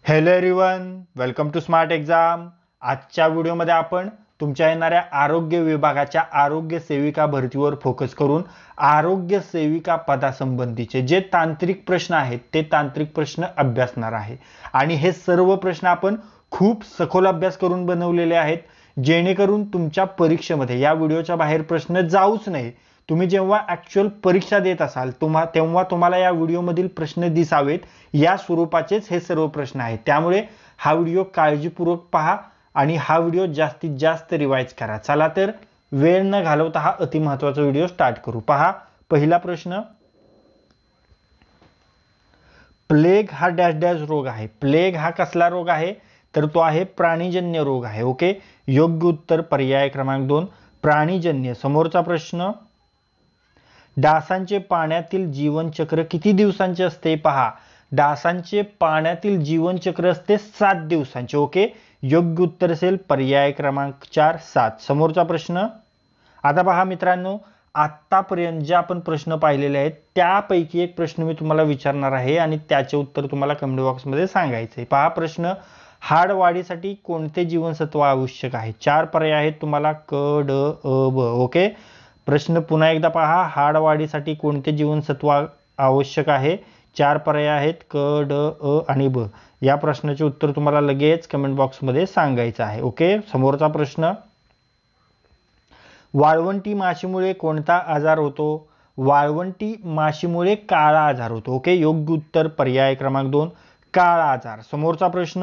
Hello everyone, welcome to smart exam. आजच्या व्हिडिओमध्ये आपण तुमच्या येणाऱ्या आरोग्य विभागाच्या आरोग्य सेविका भरतीवर फोकस करून आरोग्य सेविका पदासंबंधीचे जे तांत्रिक प्रश्न आहेत ते तांत्रिक प्रश्न अभ्यासणार आहे. आणि हे सर्व प्रश्न आपण खूप सखोल अभ्यास करून बनवलेले आहेत, जेणेकरून तुमच्या परीक्षेमध्ये या व्हिडिओच्या बाहेर प्रश्न जाऊच नाही. तुम्ही जेव्हा ॲक्च्युअल परीक्षा देत असाल तेव्हा तुम्हाला या व्हिडिओमधील प्रश्न दिसावेत या स्वरूपाचेच हे सर्व प्रश्न आहेत. त्यामुळे हा व्हिडिओ काळजीपूर्वक पहा आणि हा व्हिडिओ जास्तीत जास्त रिवाइज करा. चला तर वेळ न घालवता हा अतिमहत्वाचा व्हिडिओ स्टार्ट करू. पहा, पहिला प्रश्न, प्लेग हा डॅश डॅश रोग आहे. प्लेग हा कसला रोग आहे? तर तो आहे प्राणीजन्य रोग आहे. ओके, योग्य उत्तर पर्याय क्रमांक 2 प्राणीजन्य. समोरचा प्रश्न, डासांचे पाण्यातील जीवनचक्र किती दिवसांचे असते? पहा, डासांचे पाण्यातील जीवनचक्र असते 7 दिवसांचे. ओके, योग्य उत्तर असेल पर्याय क्रमांक 4 7. समोरचा प्रश्न, आता पहा मित्रांनो, आतापर्यंत जे आपण प्रश्न पाहिलेले आहेत त्यापैकी एक प्रश्न मी तुम्हाला विचारणार आहे आणि त्याचे उत्तर तुम्हाला कमेंट बॉक्समध्ये सांगायचे आहे. पहा प्रश्न, हाड वाढीसाठी कोणते जीवनसत्व आवश्यक आहे? 4 पर्याय आहेत तुम्हाला, क ड अ ब. ओके, प्रश्न पुन्हा एकदा पहा, हाड वाढीसाठी कोणते जीवनसत्व आवश्यक आहे? 4 पर्याय आहेत, क ड अ आणि ब. या प्रश्नाचे उत्तर तुम्हाला लगेच कमेंट बॉक्समध्ये सांगायचं आहे. ओके, समोरचा प्रश्न, वाळवंटी माशीमुळे कोणता आजार होतो? वाळवंटी माशीमुळे काळा आजार होतो. ओके, योग्य उत्तर पर्याय क्रमांक 2 काळा आजार. समोरचा प्रश्न,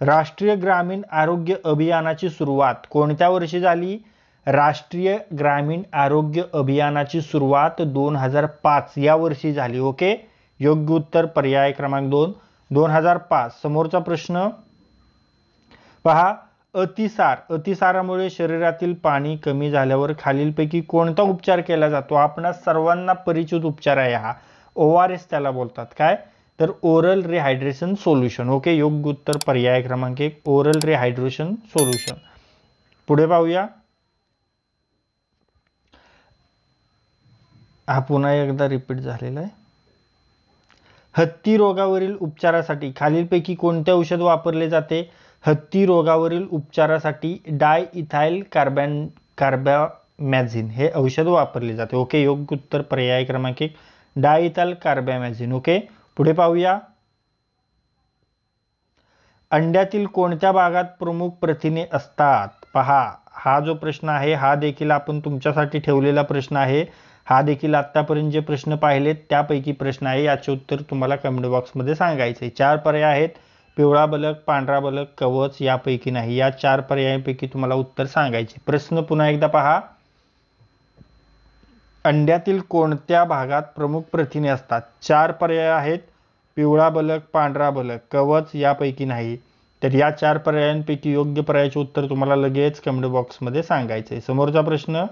राष्ट्रीय ग्रामीण आरोग्य अभियानाची सुरुवात कोणत्या वर्षी झाली? राष्ट्रीय ग्रामीण आरोग्य अभियानाची सुरुवात 2005 या वर्षी झाली. ओके, योग्य उत्तर पर्याय क्रमांक 2 2005. समोरचा प्रश्न पहा, अतिसारामुळे शरीरातील पाणी कमी झाल्यावर खालीलपैकी कोणता उपचार केला जातो? आपणा सर्वांना परिचित उपचार आहे हा, ORS त्याला बोलतात. काय? तर ओरल रिहायड्रेशन सोल्युशन. ओके, योग्य उत्तर पर्याय क्रमांक 1 ओरल रिहायड्रेशन सोल्युशन. पुढे पाहूया, हा पुन्हा एकदा रिपीट झालेला आहे. हत्ती रोगावरील उपचारासाठी खालीलपैकी कोणते औषध वापरले जाते? हत्ती रोगावरील उपचारासाठी डायइथाइल कार्बॅमॅझिन हे औषध वापरले जाते. ओके, योग्य उत्तर पर्याय क्रमांक 1 डायइथाइल कार्बॅमॅझिन. ओके, पुढे पाहूया, अंड्यातील कोणत्या भागात प्रमुख प्रथिने असतात? पहा, हा जो प्रश्न आहे हा देखील आपण तुमच्यासाठी ठेवलेला प्रश्न आहे. हा देखील आतापर्यंत जे प्रश्न पाहिलेत त्यापैकी प्रश्न आहे. याचे उत्तर तुम्हाला कमेंट बॉक्समध्ये सांगायचे. 4 पर्याय आहेत, पिवळा बलक, पांढरा बलक, कवच. यापैकी नाही, या 4 पर्यायांपैकी तुम्हाला उत्तर सांगायचे. प्रश्न पुन्हा एकदा पहा, अंड्यातील कोणत्या भागात प्रमुख प्रथिने असतात? 4 पर्याय आहेत, पिवळा बलक, पांढरा बलक, कवच. यापैकी नाही. तर या 4 पर्यायांपैकी योग्य पर्यायाचे उत्तर तुम्हाला लगेच कमेंट बॉक्समध्ये सांगायचे. समोरचा प्रश्न,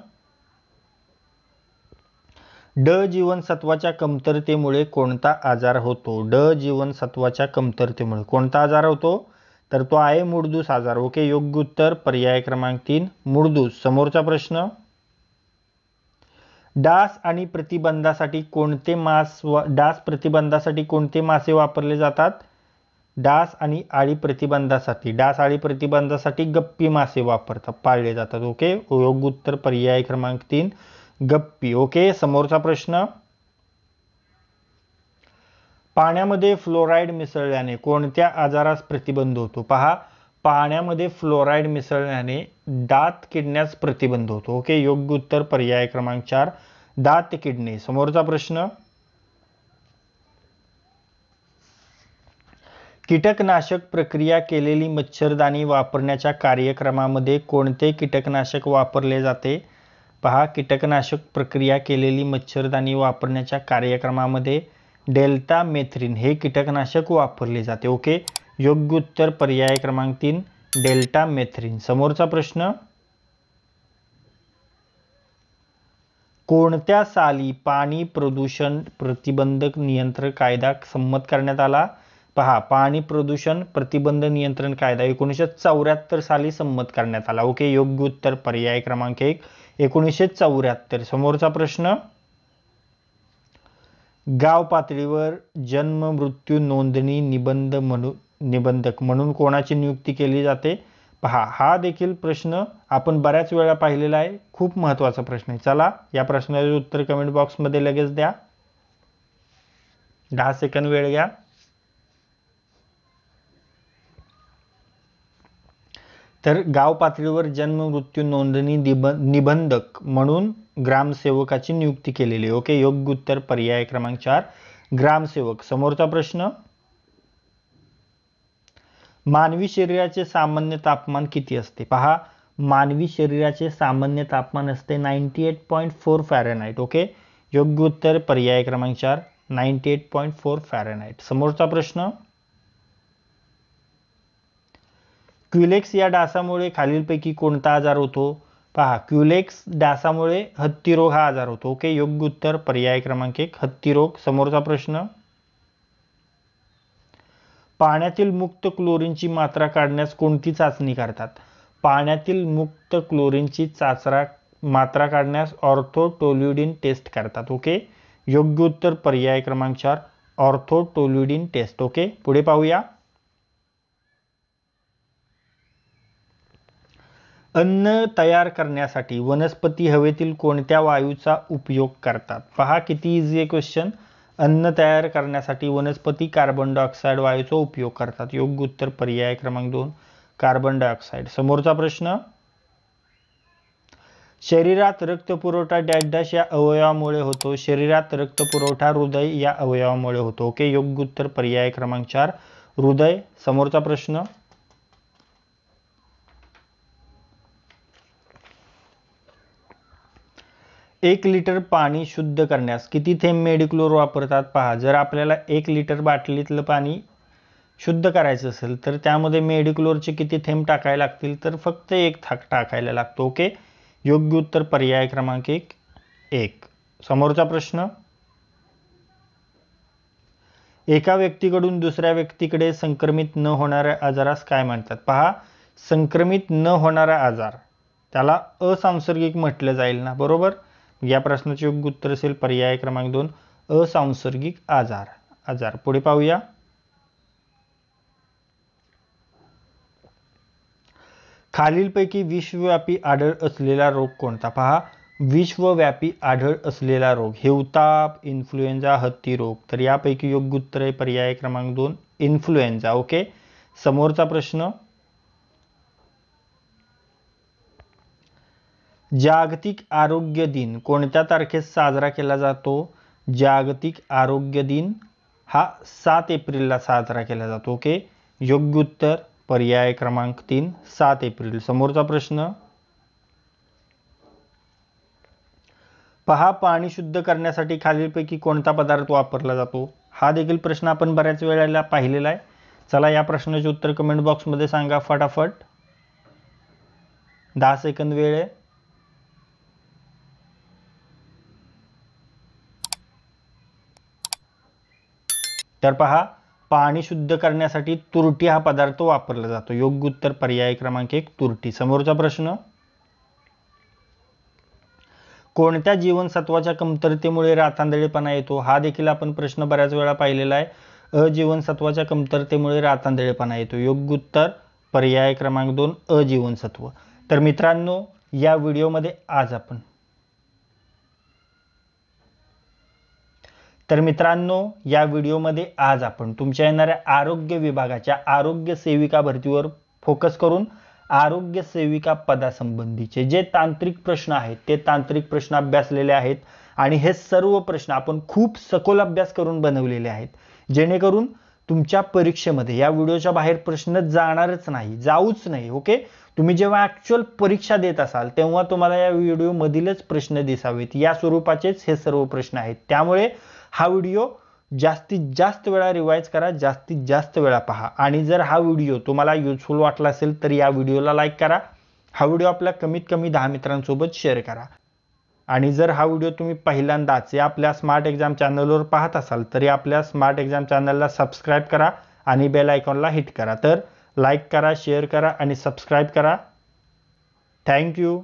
ड जीवनसत्वाच्या कमतरतेमुळे कोणता आजार होतो? ड जीवनसत्वाच्या कमतरतेमुळे कोणता आजार होतो? तर तो आहे मुडदूस आजार. ओके, योग्य उत्तर पर्याय क्रमांक 3 मुडदूस. समोरचा प्रश्न, डास प्रतिबंधासाठी कोणते मासे वापरले जातात? डास अळी प्रतिबंधासाठी गप्पी मासे पाळले जातात. ओके, योग्य उत्तर पर्याय क्रमांक 3 गप्पी. ओके, समोरचा प्रश्न, पाण्यामध्ये फ्लोराईड मिसळल्याने कोणत्या आजारास प्रतिबंध होतो? पहा, पाण्यामध्ये फ्लोराईड मिसळल्याने दात किडण्यास प्रतिबंध होतो. ओके, योग्य उत्तर पर्याय क्रमांक 4 दात किडणे. समोरचा प्रश्न, कीटकनाशक प्रक्रिया केलेली मच्छरदाणी वापरण्याच्या कार्यक्रमामध्ये कोणते कीटकनाशक वापरले जाते? पहा, कीटकनाशक प्रक्रिया केलेली मच्छरदाणी वापरण्याच्या कार्यक्रमामध्ये डेल्टामेथ्रिन हे कीटकनाशक वापरले जाते. ओके, योग्य उत्तर पर्याय क्रमांक 3 डेल्टामेथ्रिन. समोरचा प्रश्न, कोणत्या साली पाणी प्रदूषण प्रतिबंधक नियंत्रण कायदा संमत करण्यात आला? पहा, पाणी प्रदूषण प्रतिबंध नियंत्रण कायदा 1974 साली संमत करण्यात आला. ओके, योग्य उत्तर पर्याय क्रमांक 1 1974. समोरचा प्रश्न, गाव पातळीवर जन्म मृत्यू नोंदणी निबंधक म्हणून कोणाची नियुक्ती केली जाते? पहा, हा देखील प्रश्न आपण बऱ्याच वेळा पाहिलेला आहे. खूप महत्त्वाचा प्रश्न आहे. चला या प्रश्नाचे उत्तर कमेंट बॉक्समध्ये लगेच द्या. 10 सेकंद वेळ घ्या. तर गाव पातळीवर जन्म मृत्यू नोंदणी निबंधक म्हणून ग्रामसेवकाची नियुक्ती केलेली. ओके, योग्य उत्तर पर्याय क्रमांक 4 ग्रामसेवक. समोरचा प्रश्न, मानवी शरीराचे सामान्य तापमान किती असते? पहा, मानवी शरीराचे सामान्य तापमान असते 98.4 फॅरेनहाइट. ओके, योग्य उत्तर पर्याय क्रमांक 4 98.4 फॅरेनहाइट. समोरचा प्रश्न, क्युलेक्स या डासामुळे खालीलपैकी कोणता आजार होतो? पहा, क्युलेक्स डासामुळे हत्तीरोग हा आजार होतो. ओके, योग्य उत्तर पर्याय क्रमांक 1 हत्तीरोग. समोरचा प्रश्न, पाण्यातील मुक्त क्लोरीनची मात्रा काढण्यास कोणती चाचणी करतात? पाण्यातील मुक्त क्लोरीनची मात्रा काढण्यास ऑर्थोटोल्युडीन टेस्ट करतात. ओके, योग्य उत्तर पर्याय क्रमांक 4 ऑर्थोटोल्युडीन टेस्ट. ओके, पुढे पाहूया. अन्न तयार करण्यासाठी वनस्पती हवेतील कोणत्या वायूचा उपयोग करतात? पहा, किती इझी आहे क्वेश्चन. अन्न तयार करण्यासाठी वनस्पती कार्बन डायऑक्साईड वायूचा उपयोग करतात. योग्य उत्तर पर्याय क्रमांक 2 कार्बन डायऑक्साईड. समोरचा प्रश्न, शरीरात रक्तपुरवठा डॅश डॅश या अवयवामुळे होतो? शरीरात रक्तपुरवठा हृदय या अवयवामुळे होतो. ओके, योग्य उत्तर पर्याय क्रमांक 4 हृदय. समोरचा प्रश्न, 1 लिटर पाणी शुद्ध करण्यास किती थेंब मेडिक्लोर वापरतात? पहा, जर आपल्याला 1 लिटर बाटलीतलं पाणी शुद्ध करायचं असेल तर त्यामध्ये मेडिक्लोरचे किती थेंब टाकायला लागतील? तर फक्त 1 टाकायला लागतो. ओके, योग्य उत्तर पर्याय क्रमांक 1. समोरचा प्रश्न, एका व्यक्तीकडून दुसऱ्या व्यक्तीकडे संक्रमित न होणाऱ्या आजारास काय म्हणतात? पहा, संक्रमित न होणारा आजार त्याला असंसर्गिक म्हटलं जाईल ना, बरोबर. या प्रश्नाचे योग्य उत्तर असेल पर्याय क्रमांक 2 असंसर्गिक आजार. पुढे पाहूया. खालीलपैकी विश्वव्यापी आढळ असलेला रोग कोणता? पहा, विश्वव्यापी आढळ असलेला रोग हिवताप, इन्फ्लुएन्झा, हत्ती रोग. तर यापैकी योग्य उत्तर आहे पर्याय क्रमांक 2 इन्फ्लुएन्झा. ओके, समोरचा प्रश्न, जागतिक आरोग्य दिन कोणत्या तारखेस साजरा केला जातो? जागतिक आरोग्य दिन हा 7 एप्रिलला साजरा केला जातो. ओके, योग्य उत्तर पर्याय क्रमांक 3 7 एप्रिल. समोरचा प्रश्न, पहा, पाणी शुद्ध करण्यासाठी खालीलपैकी कोणता पदार्थ वापरला जातो? हा देखील प्रश्न आपण बऱ्याच वेळेला पाहिलेला आहे. चला या प्रश्नाचे उत्तर कमेंट बॉक्समध्ये सांगा फटाफट. 10 सेकंद वेळ आहे. तर पहा, पाणी शुद्ध करण्यासाठी तुरटी हा पदार्थ वापरला जातो. योग्य उत्तर पर्याय क्रमांक 1 तुरटी. समोरचा प्रश्न, कोणत्या जीवनसत्वाच्या कमतरतेमुळे रातांधळेपणा येतो? हा देखील आपण प्रश्न बऱ्याच वेळा पाहिलेला आहे. अजीवनसत्वाच्या कमतरतेमुळे रातांधळेपणा येतो. योग्य उत्तर पर्याय क्रमांक 2 अजीवनसत्व. तर मित्रांनो, या व्हिडिओमध्ये आज आपण तुमच्या येणाऱ्या आरोग्य विभागाच्या आरोग्य सेविका भरतीवर फोकस करून आरोग्य सेविका पदासंबंधीचे जे तांत्रिक प्रश्न आहेत ते तांत्रिक प्रश्न अभ्यासलेले आहेत. आणि हे सर्व प्रश्न आपण खूप सखोल अभ्यास करून बनवलेले आहेत, जेणेकरून तुमच्या परीक्षेमध्ये या व्हिडिओच्या बाहेर प्रश्न जाऊच नाही. ओके, तुम्ही जेव्हा ॲक्च्युअल परीक्षा देत असाल तेव्हा तुम्हाला या व्हिडिओमधीलच प्रश्न दिसावेत, या स्वरूपाचेच हे सर्व प्रश्न आहेत. त्यामुळे हा व्हिडिओ जास्तीत जास्त वेळा रिवाइज करा, जास्तीत जास्त वेळा पहा. आणि जर हा व्हिडिओ तुम्हाला युजफुल वाटला असेल तर या व्हिडिओला लाईक करा. हा व्हिडिओ आपल्या कमीत कमी 10 मित्रांसोबत शेअर करा. आणि जर हा व्हिडिओ तुम्ही पहिल्यांदाच या आपल्या स्मार्ट एक्झाम चॅनलवर पाहत असाल तर आपल्या स्मार्ट एक्झाम चॅनलला सबस्क्राईब करा आणि बेल आयकॉनला हिट करा. तर लाईक करा, शेअर करा आणि सबस्क्राईब करा. थँक्यू.